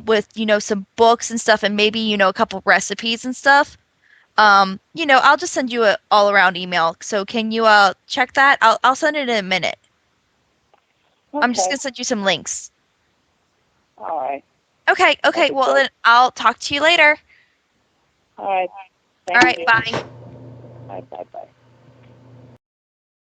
with, some books and stuff and maybe, a couple recipes and stuff. I'll just send you a all around email. So can you check that? I'll send it in a minute. I'm just okay. gonna send you some links. All right. Okay. That'd be Well, good. then I'll talk to you later. All right. All Thank right. you. Bye. Bye. Bye. Bye.